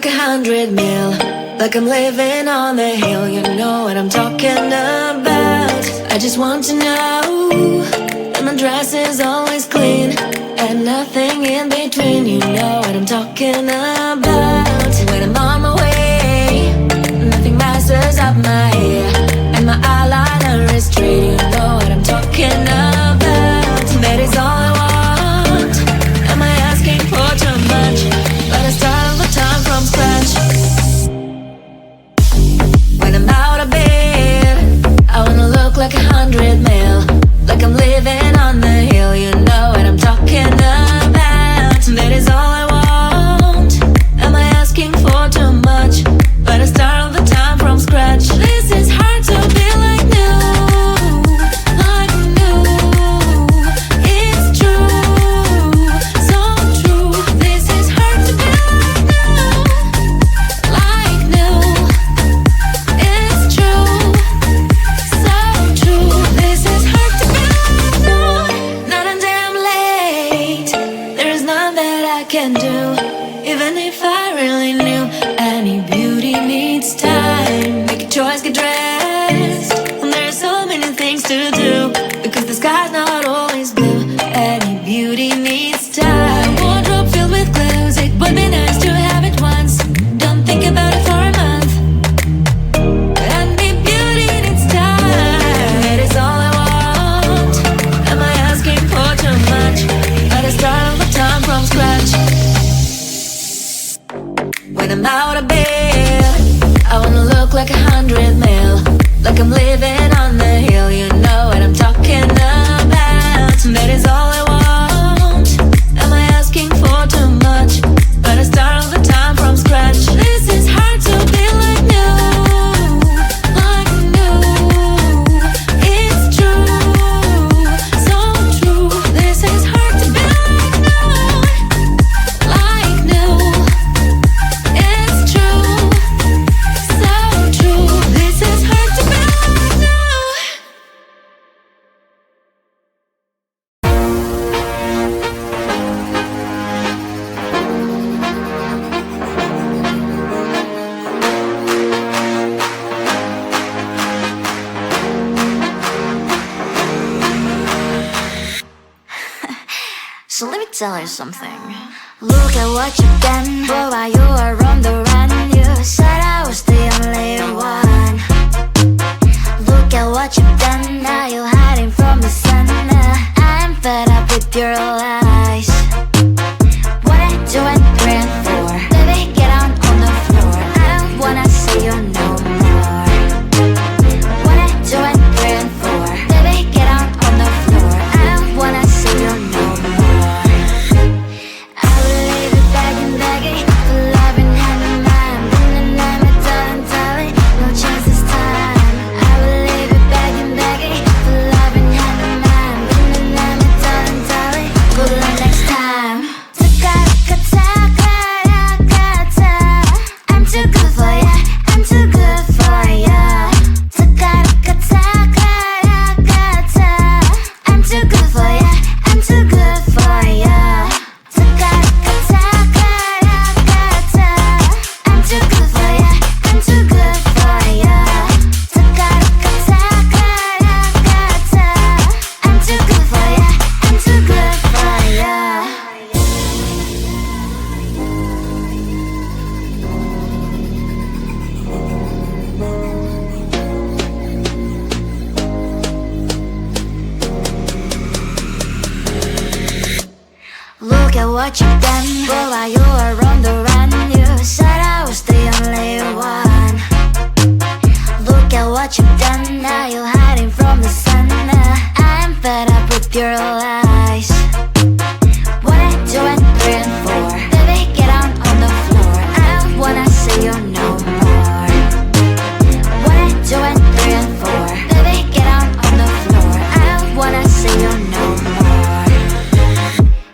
like 100 mil, like I'm living on the hill. You know what I'm talking about. I just want to know that my dress is always clean and nothing in between. You know what I'm talking about. When I'm on my way, nothing messes up my hair, and my eyeliner is straight. You know what I'm talking about. That is all I want. Am I asking for too much? But I start all the time from scratch. When I'm out of bed, I wanna look like 100 mil, like I'm living on the hill. You know what I'm talking about. That is all I want. Am I asking for too much? But I start all the time from scratch. This is hard to be like new, like new. It's true, so true. This is hard to be like new. It's true, so true. This is hard to be like new. Not until I'm late, there is none that I can do. Even if I really knew, any beauty needs time. Make a choice, get dressed, and there are so many things to do, because the sky's not always blue. Any beauty needs time. Wardrobe filled with clothes, it would be nice to have it once. Don't think about it for a month. Any beauty needs time. That is all I want. Am I asking for too much? But I start all the time from scratch. When I'm out of bed, I wanna look like 100 mil, like I'm living on the hill. You know what I'm talking about. That is all I want. Am I asking for too much? But I start all the time from scratch. This is hard to be like new, like new. It's true, so true. This is hard to be like new, like new. It's true, so true. This is hard to be like new. So let me tell you something. Look at what you've done. Boy, while you were on the run, you said I was the only one. Look at what you've done. Now you're hiding from the sun. I'm fed up with your lies. What I do and praying for, baby, get on the floor. I don't wanna see you no more. What I do and praying for, baby, get on the floor. I don't wanna see you no more. I will leave it begging, begging for love and hand in mind. And I'm a darling, darling, no chance this time. I will leave it begging, begging for love and hand in mind. And I'm a darling, darling, good luck next time. I'm too good for ya, I'm too good for ya. I'm too good for ya, I'm too good for ya. I'm too good for ya, I'm too good for ya. I'm too good for ya, I'm too good for ya. Look at what you've done. Boy, while you were on the run, you said I was the only one. Look at what you've done. Now you're hiding from the sun. I'm fed up with your lies. What I do and praying for, baby, get on the floor. I don't wanna see you no more. What I do and praying for, baby, get on the floor. I don't wanna see you no more.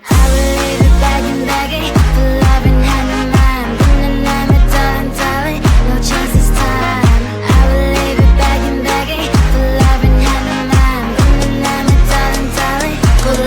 I will leave it begging, begging for love and hand in mind. And I'm a darling, darling, no chance this time. I will leave it begging, begging for love and hand in mind. And I'm a darling, darling, good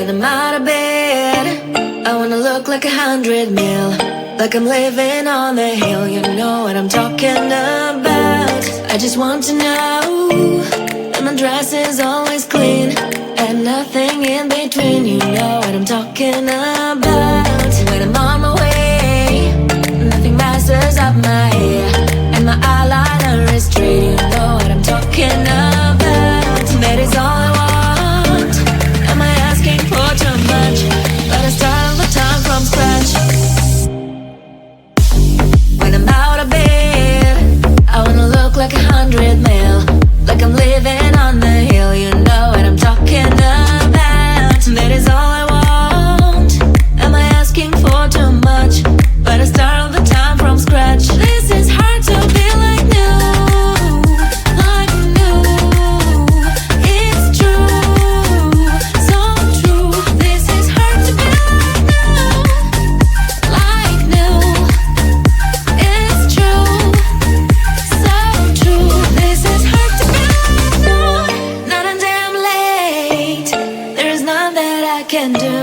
When I'm out of bed, I wanna look like 100 mil, like I'm living on the hill. You know what I'm talking about. I just want to know that my dress is always clean and nothing in between. You know what I'm talking about. When I'm on my way, nothing messes up my hair, and my eyeliner is straight. You know what I'm talking about. That is all I want. Am I asking for too much? But I start all the time from scratch. When I'm out of bed, I wanna look like 100 mil, like I'm living on the hill. You know what I'm talking about. That is all I want. Am I asking for too much? But I start all the time from scratch. This is hard to be like new, like new. It's true, so true. This is hard to be like new, it's true, so true. This is hard to be like new. Not until I'm late, there is none that I can do.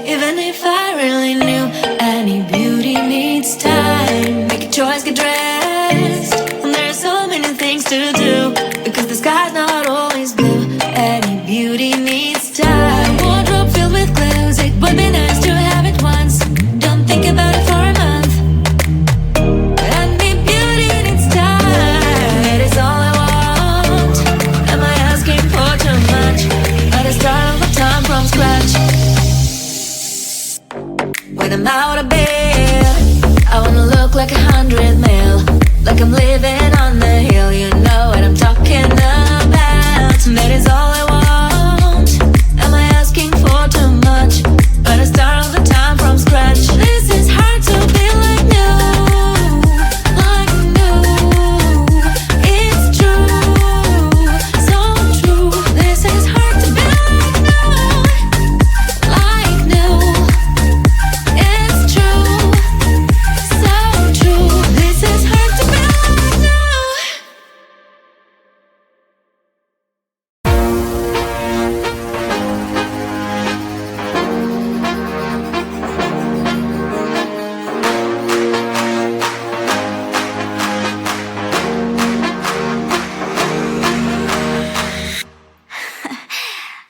Even if I really knew, any beauty needs time. Make a choice, get dressed, and there are so many things to do, because the sky's not always blue. Any beauty needs time. Wardrobe filled with clothes, it would be nice to have it once. Don't think about it for a month. Any beauty needs time. That is all I want. Am I asking for too much? But I start all the time from scratch. When I'm out of bed, I wanna look like 100 mil, like I'm living on the hill. You know what I'm talking about. That is all I want. Am I asking for too much? But I start all the time from scratch. This is hard to be like new, like new. It's true, so true. This is hard to be like new, like new. It's true, so true. This is hard to be like new.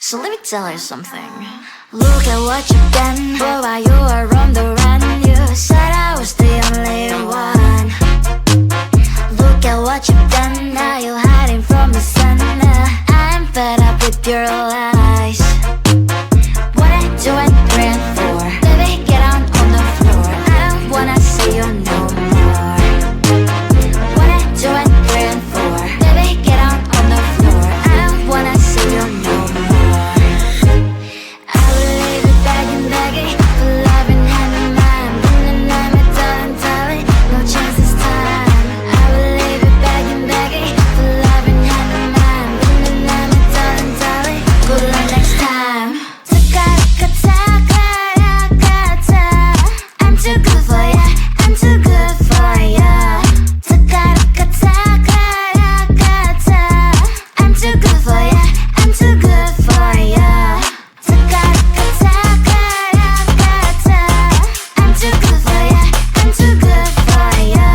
So let me tell you something. Look at what you've done. Boy, while you were on the run, you said I was the only one. Look at what you've done. Now you're hiding from the sun. I'm fed up with your lies. What I do and ran for, baby, get on the floor. I don't wanna see you no more. What I do and ran for, baby, get on the floor. I don't wanna see you no more. I will leave it begging for love and hand in mind. And I'm a darling, no chance this time. I will leave it begging for love and hand in mind. And I'm a darling, good luck next time. I'm too good for ya, I'm too good for ya. I'm too good for ya, I'm too good for ya. I'm too good for ya, I'm too good for ya.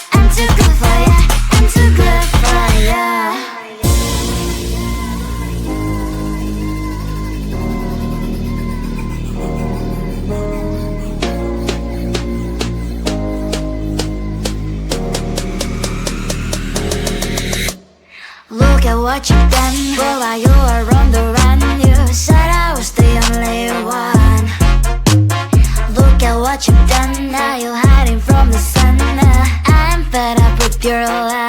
I'm too good for ya, I'm too good for ya. Look at what you've done. Boy, while you were on the run, you said I was the only one. Look at what you've done. Now you're hiding from the sun. I'm fed up with your lies.